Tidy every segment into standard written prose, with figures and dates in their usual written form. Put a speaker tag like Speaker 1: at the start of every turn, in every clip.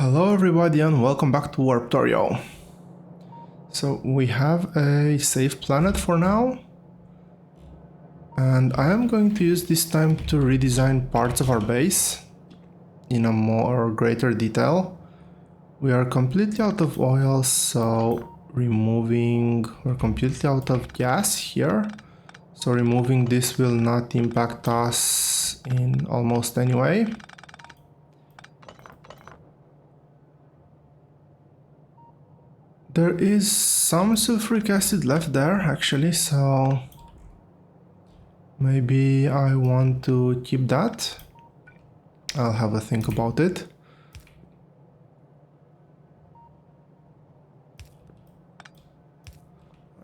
Speaker 1: Hello everybody and welcome back to Warptorio. So we have a safe planet for now, and I am going to use this time to redesign parts of our base in a more greater detail. We are completely out of oil, so we're completely out of gas here, so removing this will not impact us in almost any way. There is some sulfuric acid left there actually, so maybe I want to keep that. I'll have a think about it.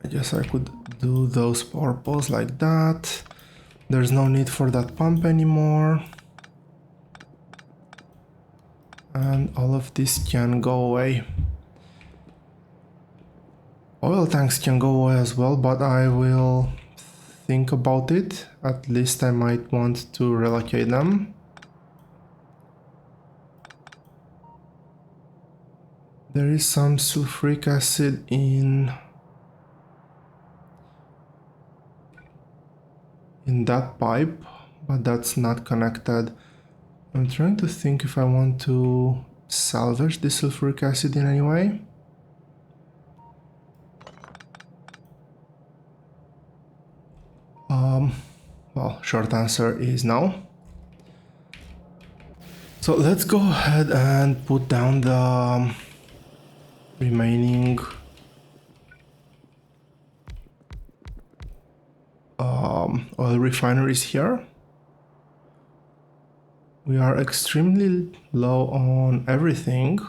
Speaker 1: I guess I could do those purples like that. There's no need for that pump anymore. And all of this can go away. Oil tanks can go away as well, but I will think about it. At least I might want to relocate them. There is some sulfuric acid in that pipe, but that's not connected. I'm trying to think if I want to salvage the sulfuric acid in any way. Well, short answer is no. So let's go ahead and put down the remaining oil refineries here. We are extremely low on everything.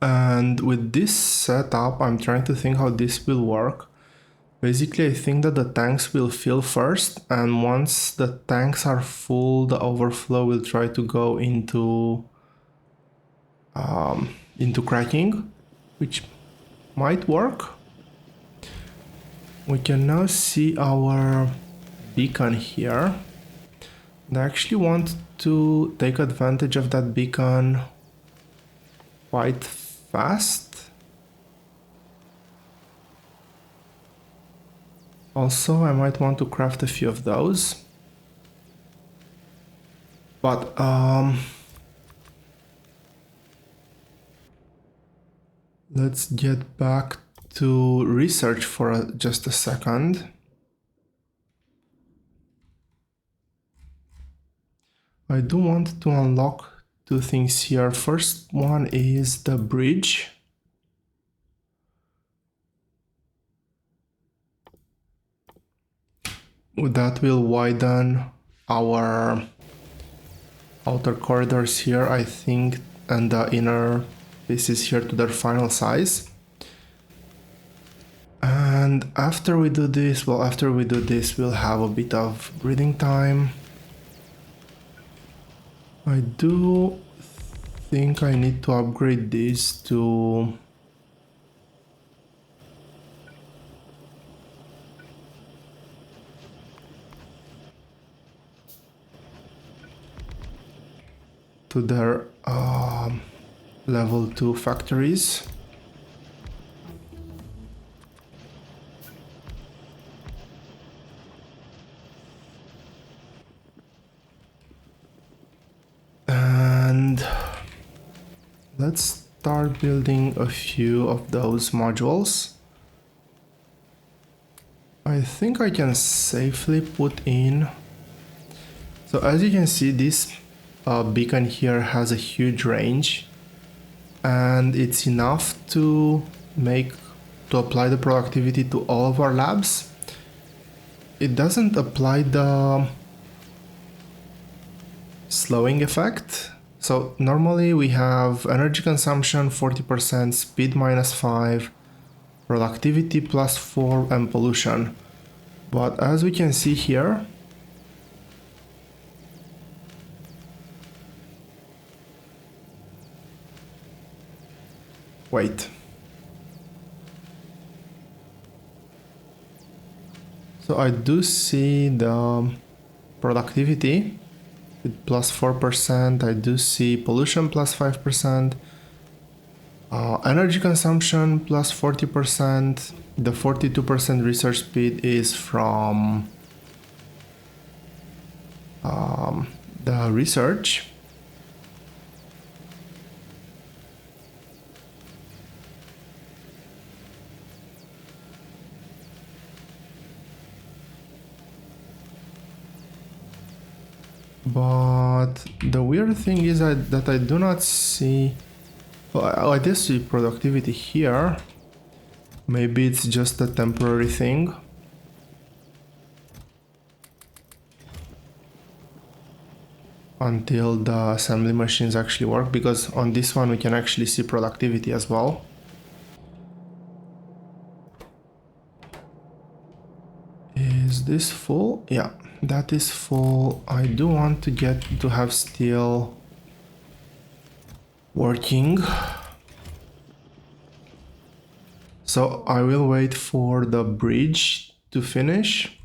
Speaker 1: And with this setup, I'm trying to think how this will work. Basically, I think that the tanks will fill first, and once the tanks are full, the overflow will try to go into cracking, which might work. We can now see our beacon here. And I actually want to take advantage of that beacon quite fast. Also, I might want to craft a few of those. But let's get back to research for just a second. I do want to unlock two things here. First one is the bridge. That will widen our outer corridors here, I think, and the inner pieces here to their final size. And after we do this, we'll have a bit of breathing time. I do think I need to upgrade this to their level 2 factories. And let's start building a few of those modules. I think I can safely put in. So as you can see, this beacon here has a huge range, and it's enough to apply the productivity to all of our labs. It doesn't apply the slowing effect. So normally we have energy consumption 40%, speed -5, productivity +4, and pollution. But as we can see here, Wait. So I do see the productivity with plus 4%. I do see pollution plus 5%. Energy consumption plus 40%. The 42% research speed is from the research. But the weird thing is that I do not see... Well, I do see productivity here. Maybe it's just a temporary thing. Until the assembly machines actually work, because on this one we can actually see productivity as well. Is this full? Yeah, that is full. I do want to get to have steel working. So I will wait for the bridge to finish.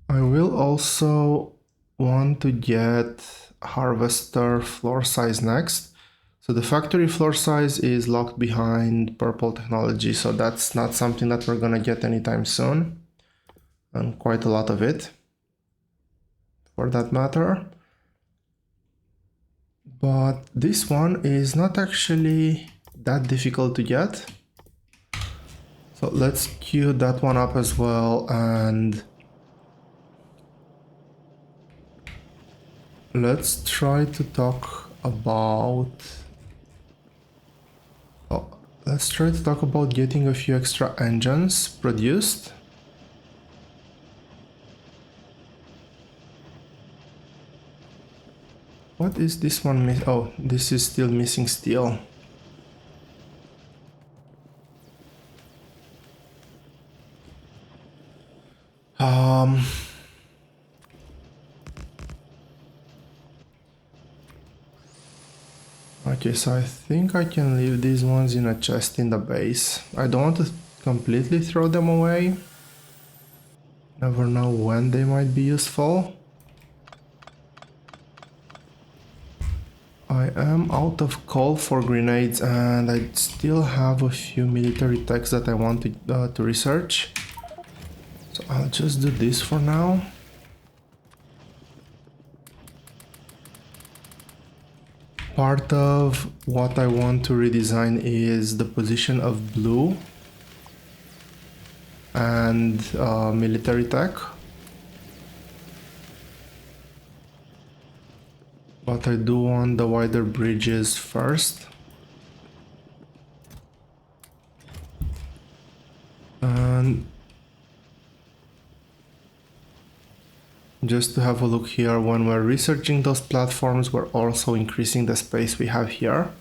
Speaker 1: I will also want to get harvester floor size next. So the factory floor size is locked behind purple technology, so that's not something that we're gonna get anytime soon. And quite a lot of it, for that matter. But this one is not actually that difficult to get. So let's queue that one up as well, and let's try to talk about... let's try to talk about getting a few extra engines produced. What is this one miss? Oh, this is still missing steel. Okay, so I think I can leave these ones in a chest in the base. I don't want to completely throw them away. Never know when they might be useful. I am out of coal for grenades, and I still have a few military techs that I want to research. So I'll just do this for now. Part of what I want to redesign is the position of blue and military tech. But I do want the wider bridges first. And just to have a look here, when we're researching those platforms, we're also increasing the space we have here.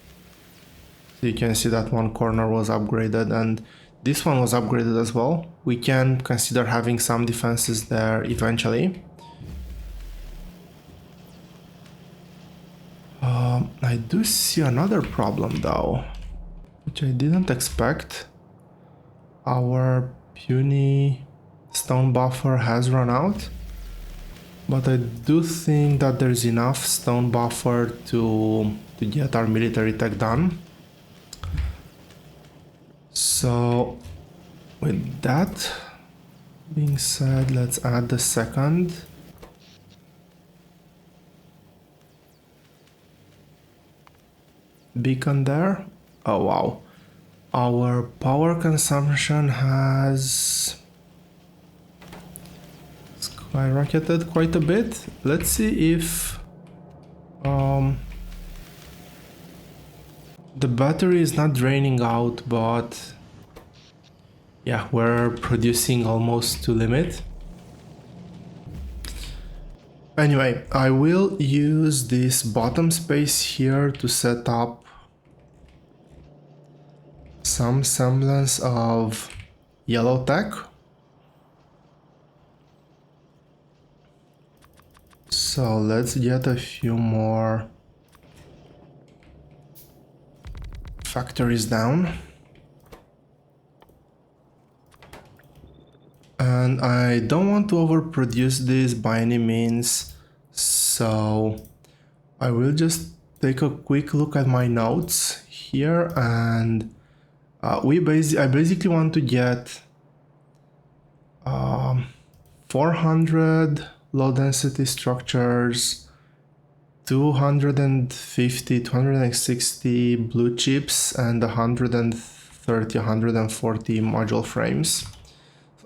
Speaker 1: So you can see that one corner was upgraded and this one was upgraded as well. We can consider having some defenses there eventually. I do see another problem though, which I didn't expect. Our puny stone buffer has run out, but I do think that there's enough stone buffer to get our military tech done. So with that being said, let's add the second. Beacon there. Oh wow, our power consumption has skyrocketed quite a bit. Let's see if the battery is not draining out, but yeah, we're producing almost to limit. Anyway, I will use this bottom space here to set up some semblance of yellow tech. So let's get a few more factories down. And I don't want to overproduce this by any means, so I will just take a quick look at my notes here, and I basically want to get 400 low density structures, 250, 260 blue chips, and 130, 140 module frames.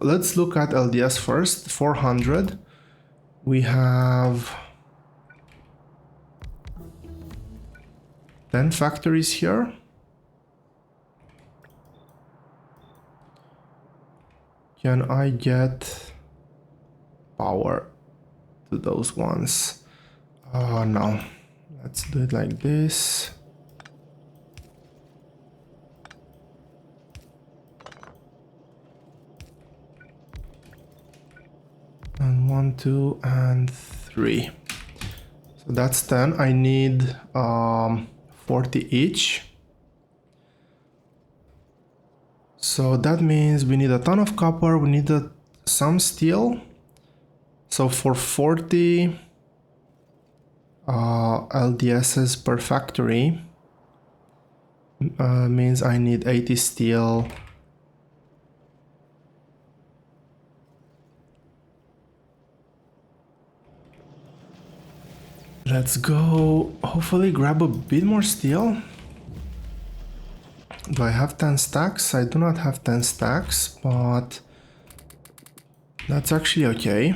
Speaker 1: Let's look at LDS first. 400. We have 10 factories here. Can I get power to those ones? No. Let's do it like this. And 1, 2, and 3. So that's 10. I need 40 each. So that means we need a ton of copper, we need some steel. So for 40 LDSs per factory, means I need 80 steel. Let's go hopefully grab a bit more steel. Do I have 10 stacks? I do not have 10 stacks, but that's actually okay.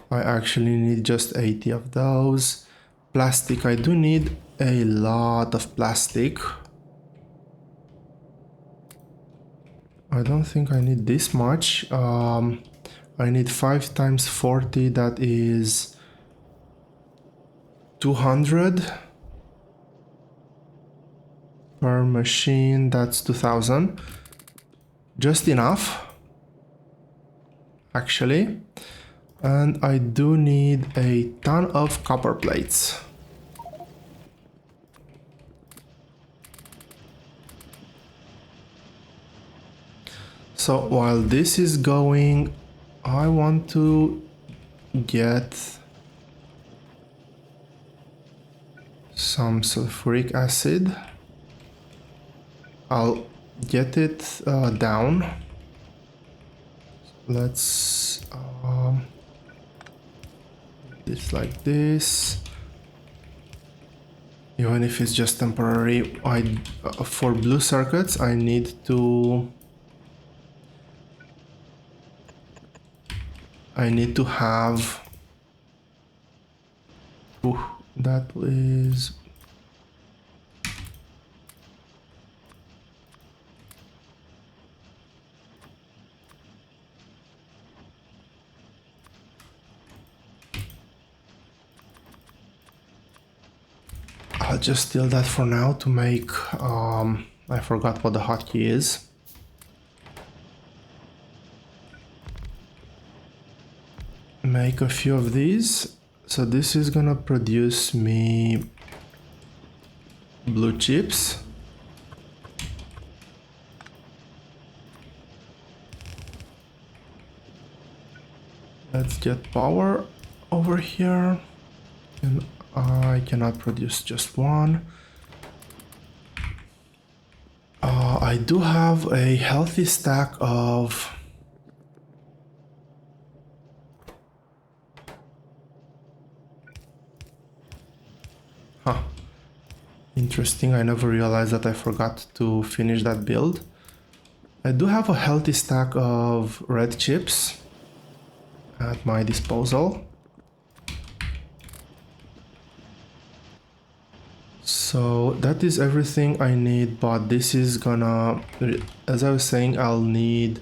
Speaker 1: I actually need just 80 of those. Plastic, I do need a lot of plastic. I don't think I need this much. I need 5 times 40, that is 200 per machine, that's 2000. Just enough, actually. And I do need a ton of copper plates. So while this is going, I want to get some sulfuric acid. I'll get it down. Let's this like this. Even if it's just temporary, for blue circuits I need to have. Ooh, that is. I'll just steal that for now to make, I forgot what the hotkey is. Make a few of these. So this is gonna produce me blue chips. Let's get power over here. And I cannot produce just one. I do have a healthy stack of interesting, I never realized that I forgot to finish that build. I do have a healthy stack of red chips at my disposal. So that is everything I need, but this is gonna, as I was saying, I'll need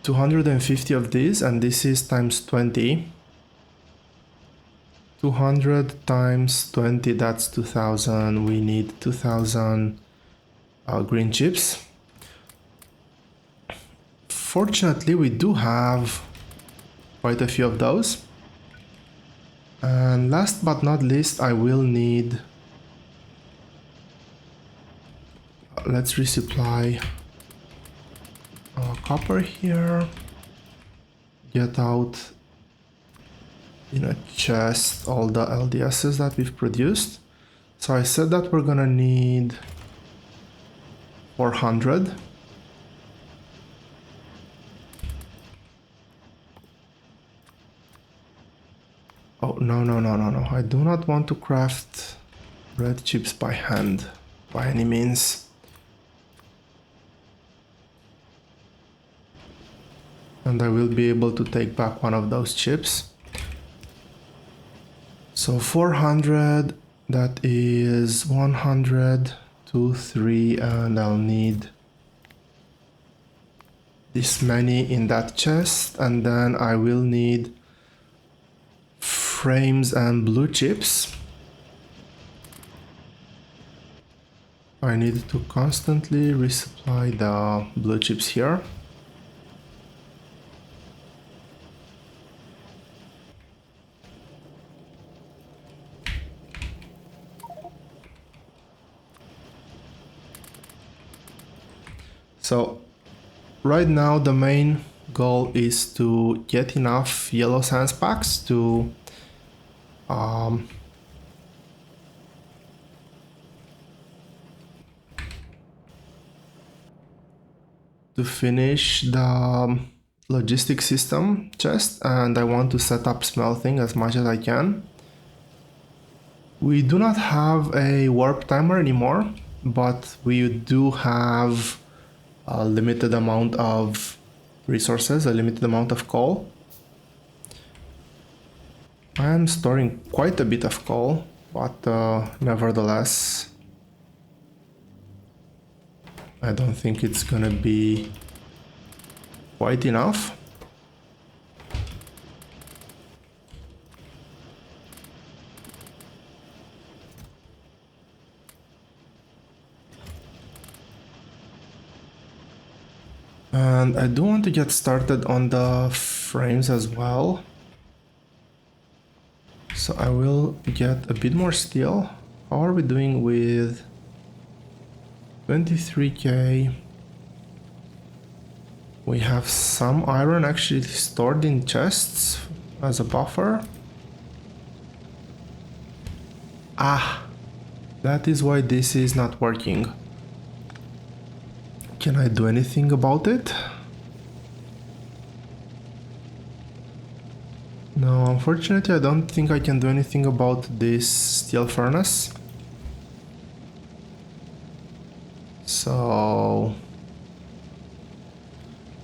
Speaker 1: 250 of these, and this is times 20. 200 times 20, that's 2000. We need 2000 green chips. Fortunately, we do have quite a few of those. And last but not least, I will need let's resupply copper here. Get out in a chest all the LDSs that we've produced. So I said that we're gonna need 400. Oh, no. I do not want to craft red chips by hand, by any means. And I will be able to take back one of those chips. So 400, that is 100, 2, 3, and I'll need this many in that chest, and then I will need frames and blue chips. I need to constantly resupply the blue chips here. So right now the main goal is to get enough yellow sands packs to finish the logistic system chest, and I want to set up smelting as much as I can. We do not have a warp timer anymore, but we do have a limited amount of resources, a limited amount of coal. I am storing quite a bit of coal, but nevertheless, I don't think it's gonna be quite enough. And I do want to get started on the frames as well. So I will get a bit more steel. How are we doing with 23k? We have some iron actually stored in chests as a buffer. Ah, that is why this is not working. Can I do anything about it? No, unfortunately I don't think I can do anything about this steel furnace. So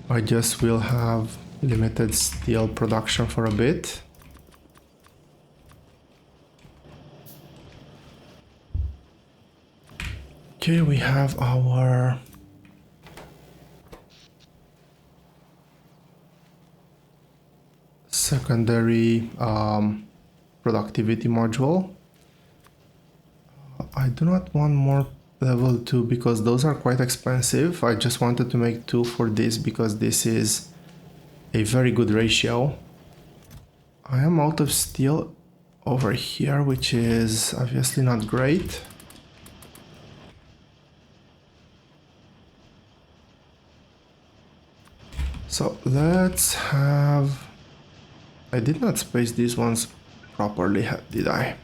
Speaker 1: I guess we'll have limited steel production for a bit. Okay, we have our secondary productivity module. I do not want more level 2 because those are quite expensive. I just wanted to make 2 for this because this is a very good ratio. I am out of steel over here, which is obviously not great. So let's have... I did not space these ones properly, did I?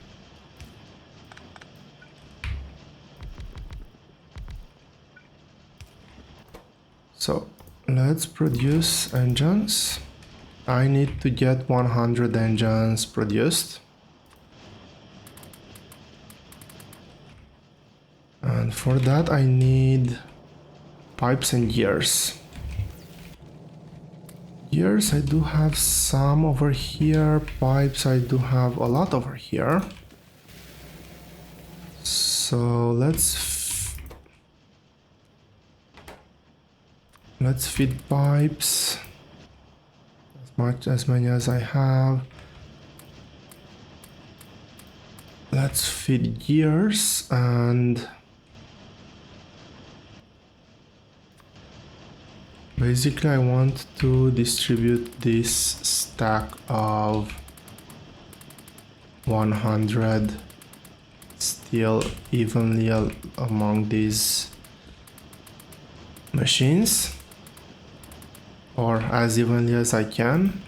Speaker 1: So let's produce engines. I need to get 100 engines produced. And for that I need pipes and gears. Gears, I do have some over here. Pipes, I do have a lot over here. So let's feed pipes as many as I have. Let's feed gears, and basically I want to distribute this stack of 100 steel evenly among these machines, or as evenly as I can.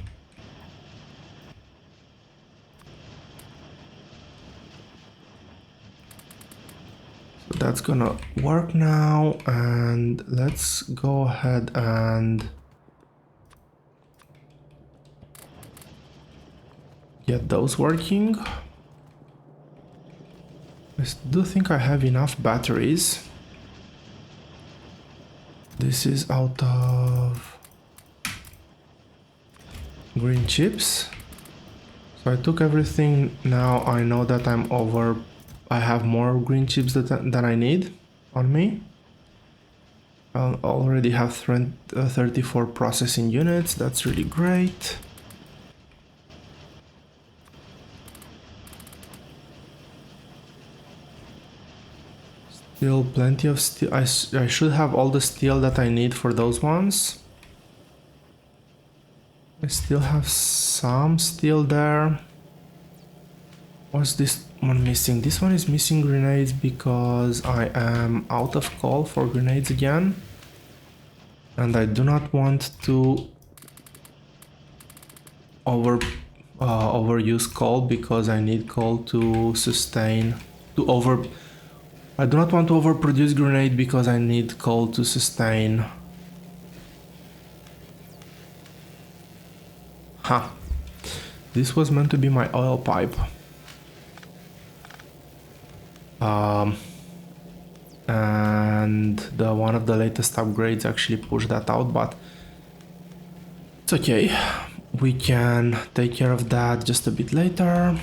Speaker 1: So that's gonna work now, and let's go ahead and get those working. I do think I have enough batteries. This is out of green chips. So I took everything. Now I know that I have more green chips than I need on me. I already have 34 processing units. That's really great. Still plenty of steel. I should have all the steel that I need for those ones. I still have some steel there. What's this one missing? This one is missing grenades because I am out of coal for grenades again. And I do not want to overuse coal because I need coal to sustain I do not want to overproduce grenade because I need coal to sustain. Ha! This was meant to be my oil pipe. And one of the latest upgrades actually pushed that out, but it's okay. We can take care of that just a bit later.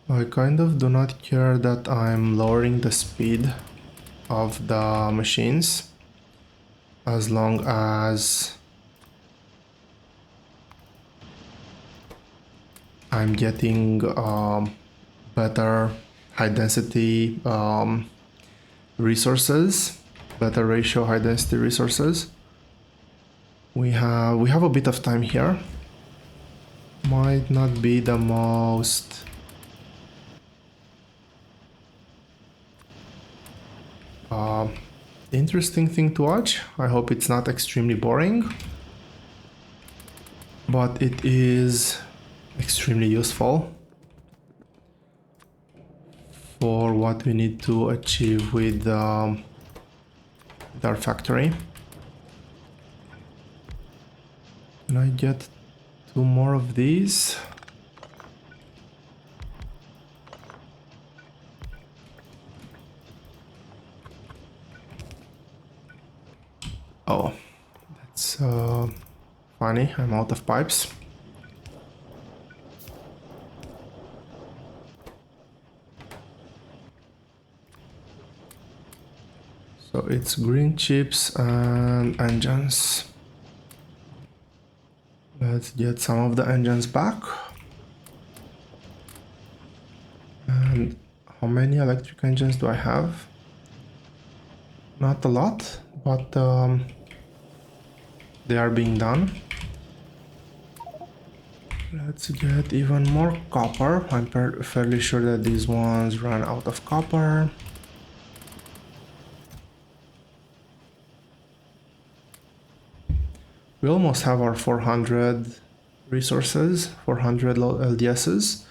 Speaker 1: I kind of do not care that I'm lowering the speed of the machines as long as I'm getting better high density resources, better ratio high density resources. We have a bit of time here. Might not be the most interesting thing to watch. I hope it's not extremely boring, but it is extremely useful for what we need to achieve with our factory. Can I get 2 more of these? Oh, that's funny. I'm out of pipes. So it's green chips and engines. Let's get some of the engines back. And how many electric engines do I have? Not a lot, but they are being done. Let's get even more copper. I'm fairly sure that these ones run out of copper. We almost have our 400 resources, 400 LDSs.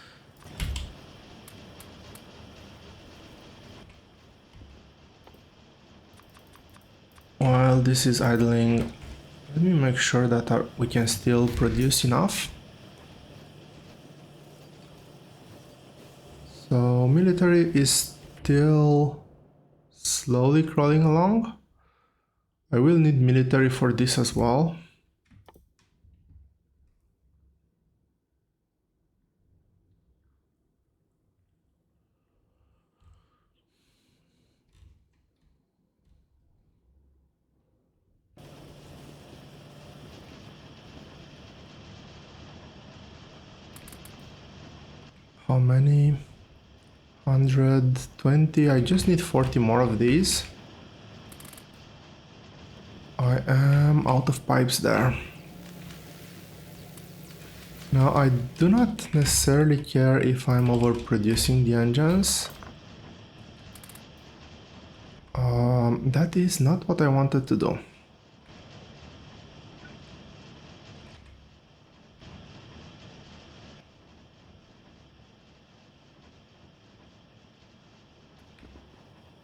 Speaker 1: While this is idling, let me make sure that we can still produce enough. So military is still slowly crawling along. I will need military for this as well. How many? 120. I just need 40 more of these. I am out of pipes there. Now I do not necessarily care if I'm overproducing the engines. That is not what I wanted to do.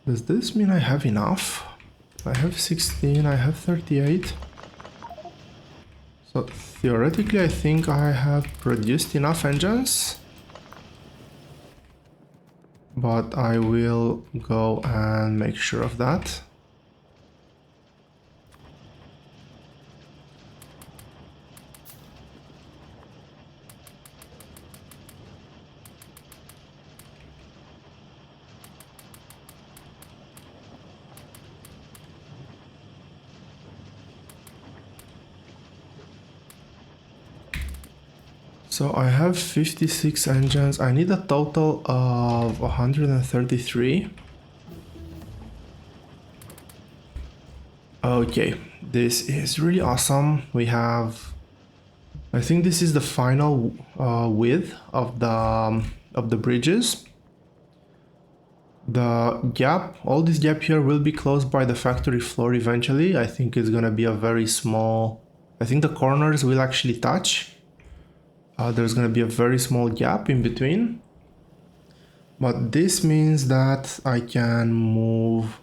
Speaker 1: Does this mean I have enough? I have 16, I have 38. So theoretically I think I have produced enough engines. But I will go and make sure of that. So I have 56 engines. I need a total of 133. Okay, this is really awesome. We have, I think this is the final width of the bridges. The gap, all this gap here will be closed by the factory floor eventually. I think it's gonna be a very small, I think the corners will actually touch. There's gonna be a very small gap in between. But this means that I can move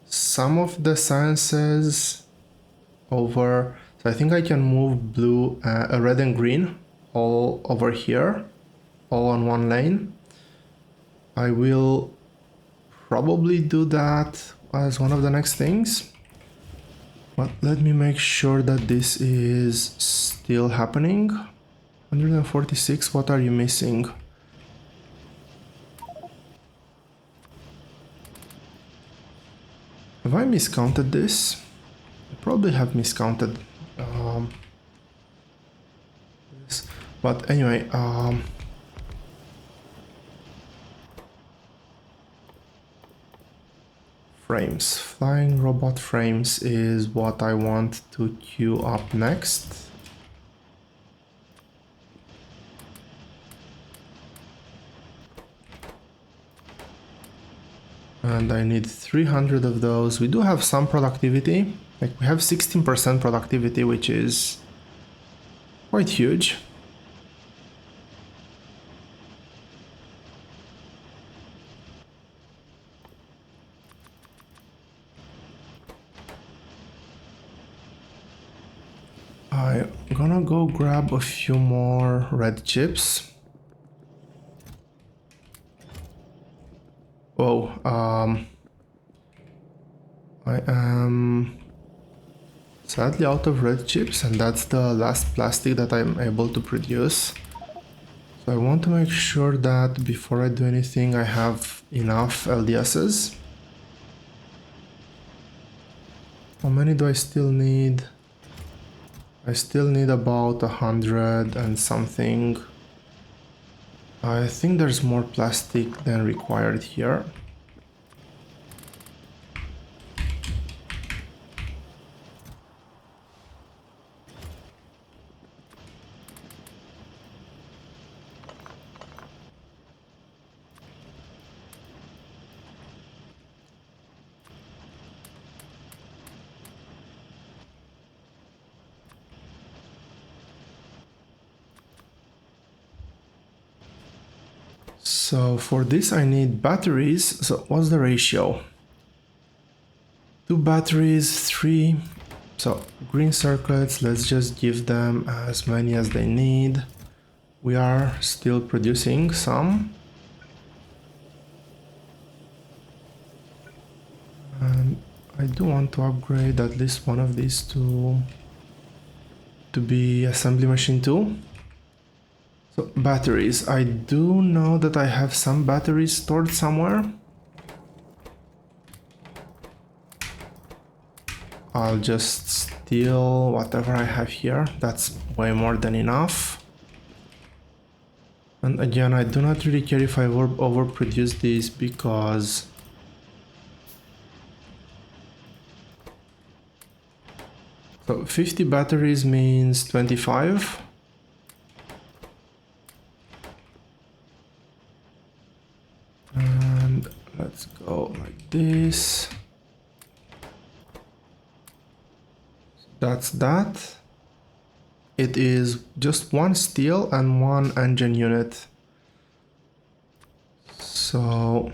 Speaker 1: some of the sciences over. So I think I can move blue, red and green all over here, all on one lane. I will probably do that as one of the next things. But let me make sure that this is still happening. 146, what are you missing? Have I miscounted this? I probably have miscounted this. But anyway, frames. Flying robot frames is what I want to queue up next. And I need 300 of those. We do have some productivity, like we have 16% productivity, which is quite huge. I'm gonna go grab a few more red chips. Oh, I am sadly out of red chips, and that's the last plastic that I'm able to produce. So I want to make sure that before I do anything, I have enough LDSs. How many do I still need? I still need about 100 and something. I think there's more plastic than required here. So for this I need batteries. So what's the ratio? 2 batteries, 3. So green circuits, let's just give them as many as they need. We are still producing some. And I do want to upgrade at least one of these to be assembly machine 2. So batteries, I do know that I have some batteries stored somewhere. I'll just steal whatever I have here. That's way more than enough. And again, I do not really care if I overproduce this because so 50 batteries means 25. And let's go like this. That's that. It is just one steel and one engine unit. So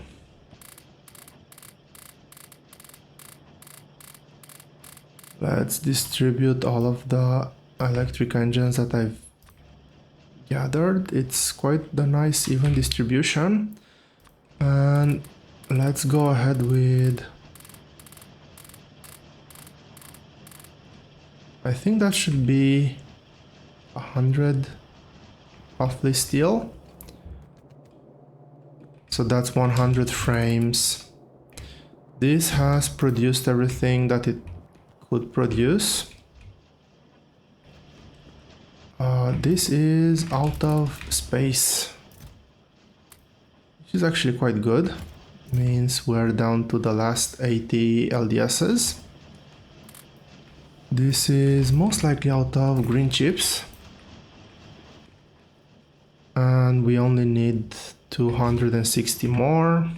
Speaker 1: let's distribute all of the electric engines that I've gathered. It's quite the nice even distribution. And let's go ahead with, I think that should be 100 roughly steel. So that's 100 frames. This has produced everything that it could produce. This is out of space, which is actually quite good. Means we're down to the last 80 LDSs. This is most likely out of green chips. And we only need 260 more.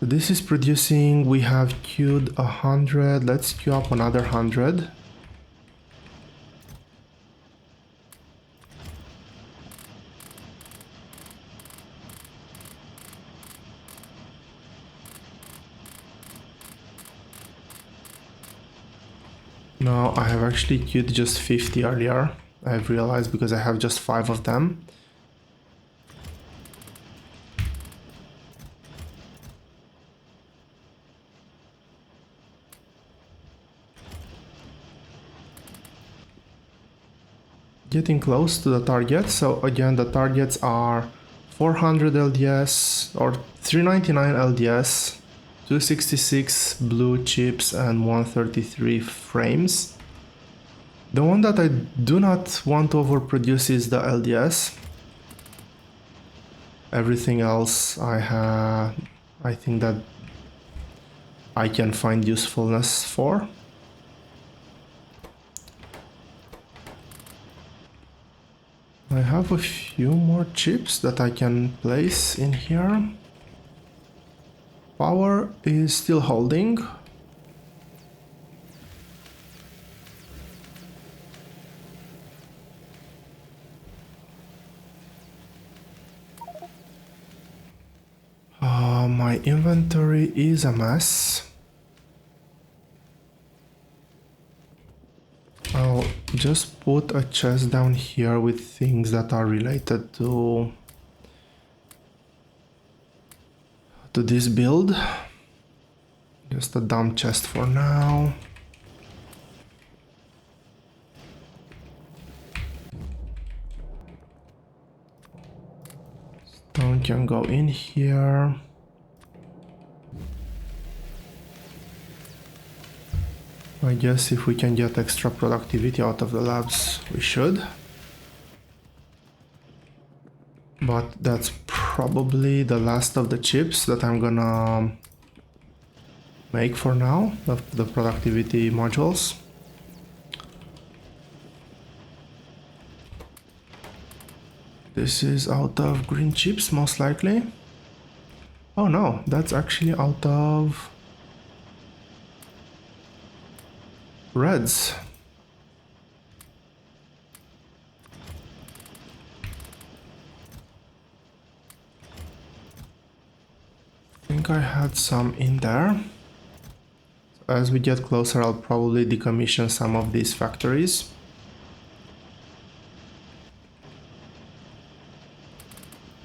Speaker 1: So this is producing, we have queued 100, let's queue up another 100. No, I have actually queued just 50 earlier. I've realized because I have just 5 of them. Getting close to the target. So again, the targets are 400 LDS or 399 LDS, 266 blue chips and 133 frames. The one that I do not want to overproduce is the LDS. Everything else I think that I can find usefulness for. I have a few more chips that I can place in here. Power is still holding. My inventory is a mess. I'll just put a chest down here with things that are related to this build. Just a dump chest for now. Stone can go in here. I guess if we can get extra productivity out of the labs, we should. But that's probably the last of the chips that I'm gonna make for now, the productivity modules. This is out of green chips, most likely. Oh no, that's actually out of reds. I think I had some in there. So as we get closer, I'll probably decommission some of these factories.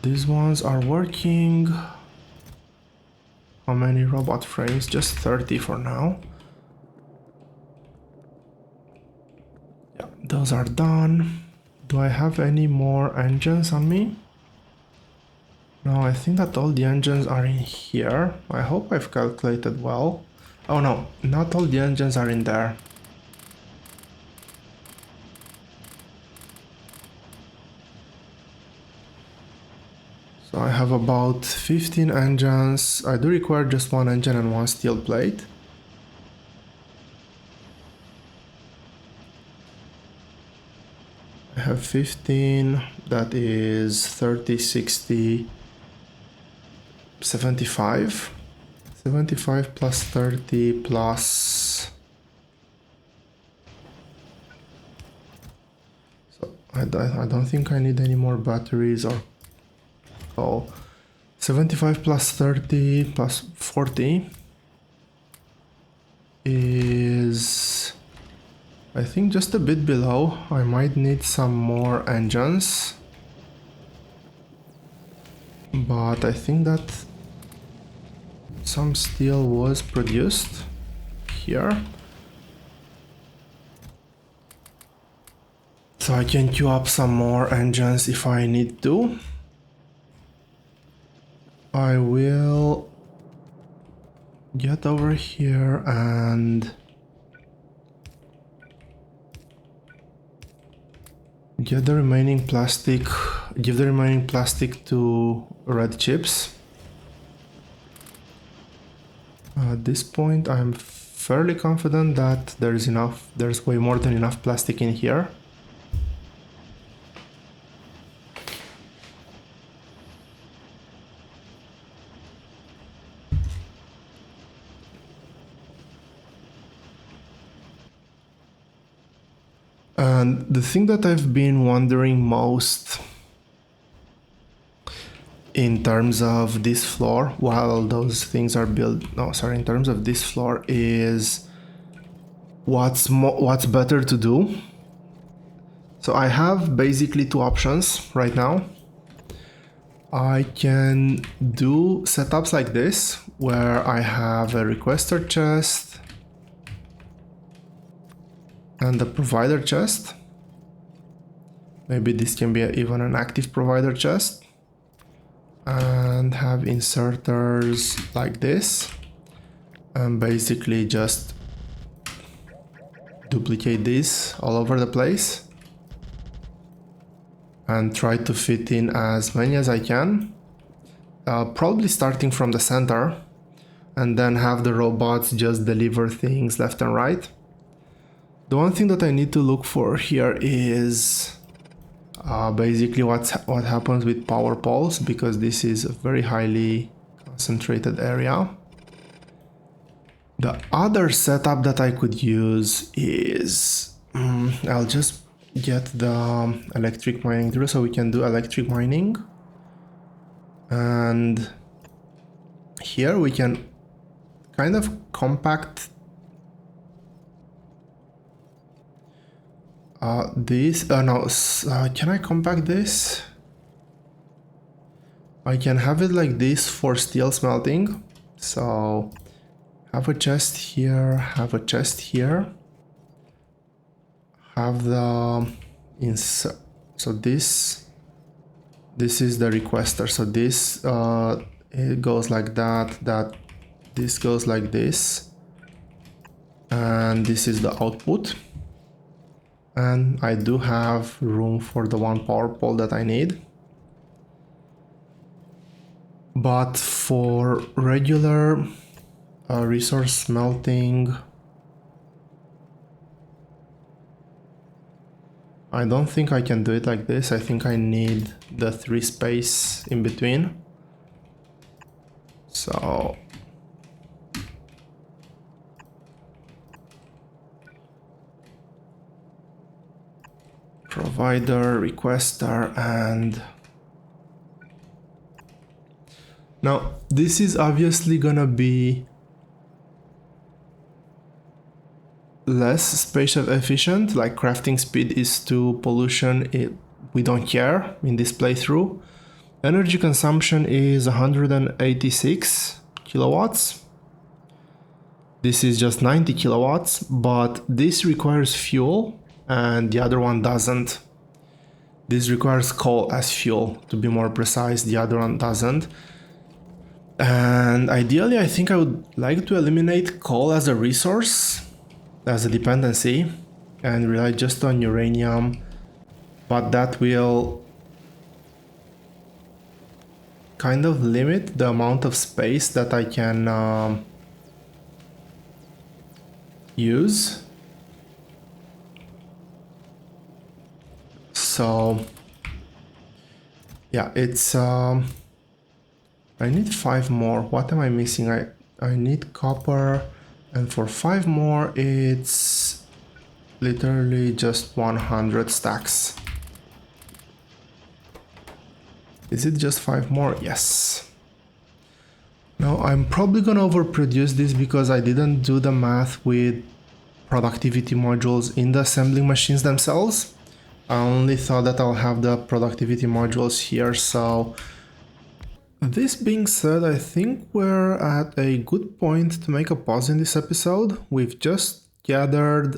Speaker 1: These ones are working. How many robot frames? Just 30 for now. Yeah, those are done. Do I have any more engines on me? No, I think that all the engines are in here. I hope I've calculated well. Oh no, not all the engines are in there. So I have about 15 engines. I do require just one engine and one steel plate. I have 15, that is 30, 60, 75. 75 plus 30 plus... So I don't think I need any more batteries or coal. 75 plus 30 plus 40 is... I think just a bit below. I might need some more engines. But I think that some steel was produced here. So I can queue up some more engines if I need to. I will get over here and get the remaining plastic, give the remaining plastic to red chips. At this point I'm fairly confident that there's way more than enough plastic in here. And the thing that I've been wondering most in terms of this floor, while those things are built, in terms of this floor, is what's better to do. So I have basically two options right now. I can do setups like this, where I have a requester chest and a provider chest. Maybe this can be even an active provider chest. And have inserters like this. And basically just duplicate this all over the place. And try to fit in as many as I can. Probably starting from the center. And then have the robots just deliver things left and right. The one thing that I need to look for here is basically what happens with power poles, because this is a very highly concentrated area. The other setup that I could use is I'll just get the electric mining drill so we can do electric mining, and here we can kind of compact can I compact this? I can have it like this for steel smelting. So have a chest here, have a chest here. Have the insert. So this is the requester. So this it goes like that, this goes like this, and this is the output. And I do have room for the one power pole that I need. But for regular resource smelting, I don't think I can do it like this. I think I need the 3 space in between. So provider, requester, and now this is obviously gonna be less spatial efficient, like crafting speed is to pollution, we don't care in this playthrough. Energy consumption is 186 kilowatts. This is just 90 kilowatts, but this requires fuel and the other one doesn't. This requires coal as fuel, to be more precise, the other one doesn't. And ideally, I think I would like to eliminate coal as a resource, as a dependency, and rely just on uranium, but that will kind of limit the amount of space that I can use. So yeah, it's I need 5 more. What am I missing? I need copper, and for 5 more it's literally just 100 stacks. Is it just 5 more? Yes. Now I'm probably gonna overproduce this because I didn't do the math with productivity modules in the assembling machines themselves. I only thought that I'll have the productivity modules here, so this being said, I think we're at a good point to make a pause in this episode. We've just gathered,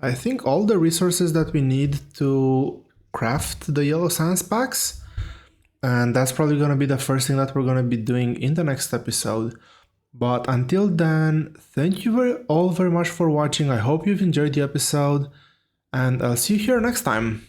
Speaker 1: I think, all the resources that we need to craft the yellow science packs, and that's probably going to be the first thing that we're going to be doing in the next episode. But until then, thank you all very much for watching. I hope you've enjoyed the episode, and I'll see you here next time.